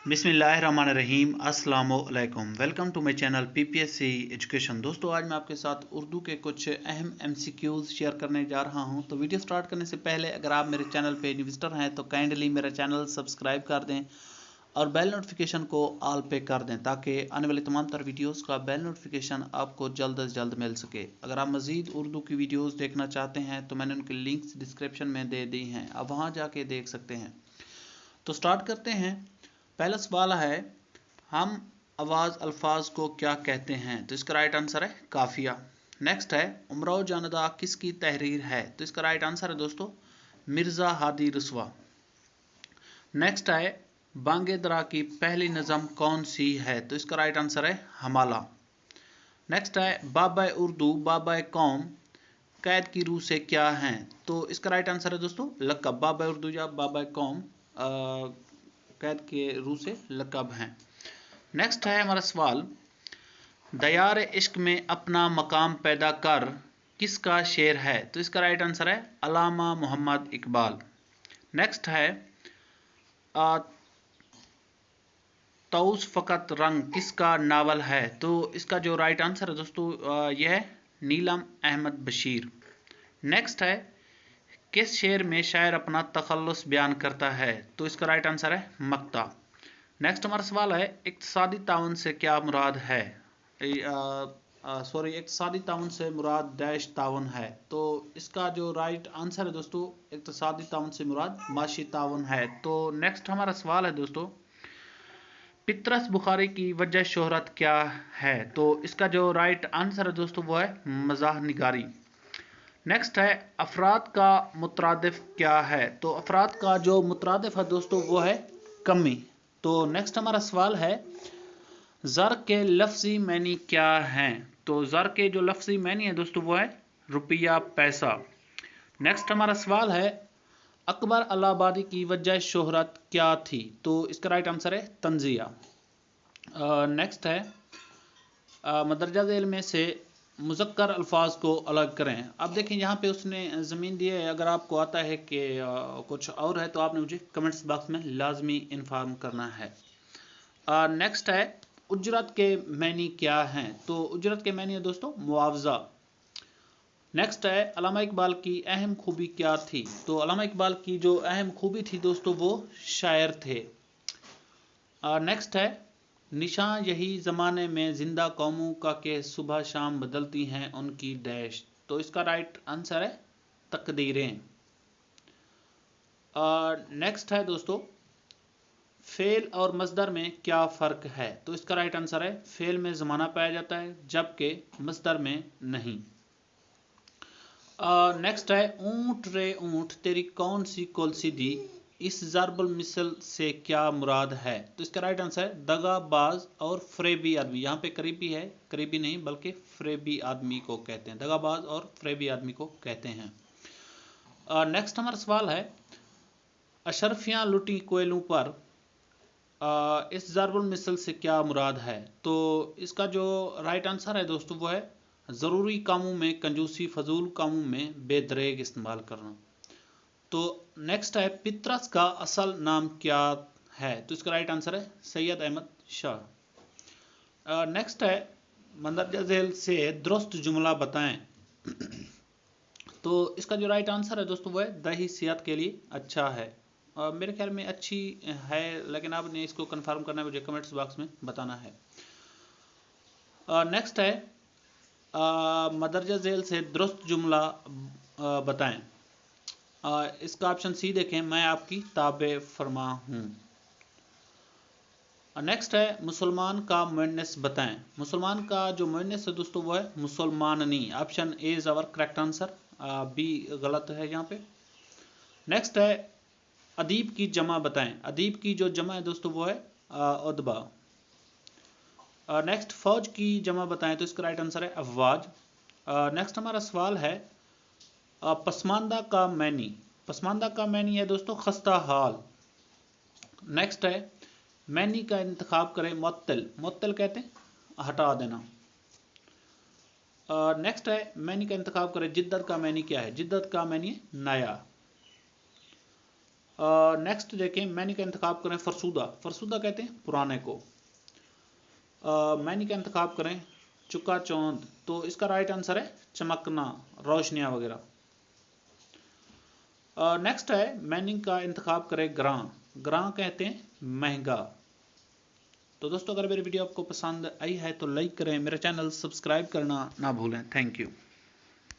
बिस्मिल्लाहिर्रहमानिर्रहीम अस्सलामुअलैकुम। Welcome to my channel PPSC education. दोस्तों, आज मैं आपके साथ उर्दू के कुछ अहम एमसीक्यूज़ शेयर करने जा रहा हूं। तो वीडियो स्टार्ट करने से पहले अगर आप मेरे चैनल पे विजिटर हैं तो काइंडली मेरा चैनल सब्सक्राइब कर दें और बेल नोटिफिकेशन को ऑल पे कर दें ताकि आने वाले तमाम तर वीडियोज़ का बेल नोटिफिकेशन आपको जल्द से जल्द मिल सके। अगर आप मज़ीद उर्दू की वीडियोज़ देखना चाहते हैं तो मैंने उनके लिंक्स डिस्क्रिप्शन में दे दी हैं, आप वहाँ जाके देख सकते हैं। तो स्टार्ट करते हैं। पहला सवाल है, हम आवाज़ अल्फाज को क्या कहते हैं? तो इसका राइट आंसर है काफिया। नेक्स्ट है, उमराव जानदा किसकी तहरीर है? तो इसका राइट आंसर है दोस्तों मिर्ज़ा हादी रसवा। नेक्स्ट है, बांगे दरा की पहली नज़म कौन सी है? तो इसका राइट आंसर है हमाला। नेक्स्ट है, बाबा उर्दू बाबा कौम कैद की रूह से क्या हैं? तो इसका राइट आंसर है दोस्तों लक़ब। बाबा उर्दू या बाबा कौम कैद के रूह से लक़ब हैं। नेक्स्ट है हमारा सवाल, दयार इश्क में अपना मकाम पैदा कर किसका शेर है? तो इसका राइट आंसर है अल्लामा मोहम्मद इकबाल। नेक्स्ट है, तौस फ़कत रंग किसका नावल है? तो इसका जो राइट आंसर है दोस्तों यह है नीलम अहमद बशीर। नेक्स्ट है, किस शेर में शायर अपना तखल्लुस बयान करता है? तो इसका राइट आंसर है मक्ता। नेक्स्ट हमारा सवाल है, इक्तिसादी ताउन से क्या मुराद है? इक्तिसादी ताउन से मुराद डैश ताउन है। तो इसका जो राइट आंसर है दोस्तों इक्तिसादी ताउन से मुराद माशी ताउन है। तो नेक्स्ट हमारा सवाल है दोस्तों, पितरस बुखारी की वजह शोहरत क्या है? तो इसका जो राइट आंसर है दोस्तों वो है मज़ाह निगारी। नेक्स्ट है, अफराद का मुतरादिफ क्या है? तो अफराद का जो मुतरादिफ है दोस्तों वो है कमी। तो नेक्स्ट हमारा सवाल है, ज़र के लफ्ज़ी मैनी क्या हैं? तो ज़र के जो लफ्ज़ी मैनी है दोस्तों वो है रुपया पैसा। नेक्स्ट हमारा सवाल है, अकबर अलाहाबादी की वजह शोहरत क्या थी? तो इसका राइट आंसर है तंजिया। नेक्स्ट है, मदरजा झेल में से मुज़क्कर अल्फाज को अलग करें। अब देखें यहाँ पे उसने ज़मीन दी है, अगर आपको आता है कि कुछ और है तो आपने मुझे कमेंट्स बॉक्स में लाजमी इन्फॉर्म करना है। नेक्स्ट है, उजरत के मैनी क्या हैं? तो उजरत के मैनी है दोस्तों मुआवजा। नेक्स्ट है, अल्लामा इकबाल की अहम खूबी क्या थी? तो अल्लामा इकबाल की जो अहम खूबी थी दोस्तों वो शायर थे। नेक्स्ट है, निशान यही ज़माने में जिंदा कौमों का के सुबह शाम बदलती हैं उनकी डैश। तो इसका राइट आंसर है तकदीरें। नेक्स्ट है दोस्तों, फेल और मस्दर में क्या फ़र्क है? तो इसका राइट आंसर है फेल में ज़माना पाया जाता है जबकि मस्दर में नहीं। नेक्स्ट है, ऊंट रे ऊंट तेरी कौन सी कोलसी दी, इस ज़रबुल मिसल से क्या मुराद है? तो इसका राइट आंसर है दगाबाज और फ्रेबी आदमी। यहाँ पे करीबी है, करीबी नहीं बल्कि फ्रेबी आदमी को कहते हैं, दगाबाज और फ्रेबी आदमी को कहते हैं। नेक्स्ट हमारा सवाल है, अशरफियाँ लुटी कोयलों पर इस ज़रबुल मिसल से क्या मुराद है? तो इसका जो राइट आंसर है दोस्तों वो है ज़रूरी कामों में कंजूसी, फजूल कामों में बेदरेग इस्तेमाल करना। तो नेक्स्ट है, पितरस का असल नाम क्या है? तो इसका राइट आंसर है सैयद अहमद शाह। नेक्स्ट है, मंदरजा झेल से दुरुस्त जुमला बताएं। तो इसका जो राइट आंसर है दोस्तों वो है दही सेहत के लिए अच्छा है। मेरे ख्याल में अच्छी है, लेकिन आपने इसको कंफर्म करना है, मुझे कमेंट्स बॉक्स में बताना है। नेक्स्ट है, मदरजा झेल से दुरुस्त जुमला बताएं। इसका ऑप्शन सी देखें, मैं आपकी ताबे फरमा हूँ। नेक्स्ट है, मुसलमान का मुअन्नस बताएं। मुसलमान का जो मुअन्नस है दोस्तों वो है मुसलमाननी। Option A is our correct answer, B गलत है यहाँ पे। नेक्स्ट है, अदीब की जमा बताएं। अदीब की जो जमा है दोस्तों वो है उदबा। नेक्स्ट, फौज की जमा बताएं। तो इसका राइट आंसर है अफवाज। नेक्स्ट हमारा सवाल है, पसमानदा का मैनी। पसमानदा का मैनी है दोस्तों खस्ता हाल। नेक्स्ट है, मैनी का इंतखाब करें मुअत्तल। मुअत्तल कहते हैं हटा देना। नेक्स्ट है, मैनी का इंतखाब करें जिद्दत का मैनी क्या है? जिद्दत का मैनी है नया। नेक्स्ट देखें, मैनी का इंतखाब करें फरसूदा। फरसूदा कहते हैं पुराने को। मैनी का इंतखाब करें चुका चौंध, तो इसका राइट आंसर है चमकना, रोशनियां वगैरह। नेक्स्ट है मैनी का इंतखाब करें ग्रां। ग्रां कहते हैं महंगा। तो दोस्तों अगर मेरी वीडियो आपको पसंद आई है तो लाइक करें, मेरा चैनल सब्सक्राइब करना ना भूलें। Thank you.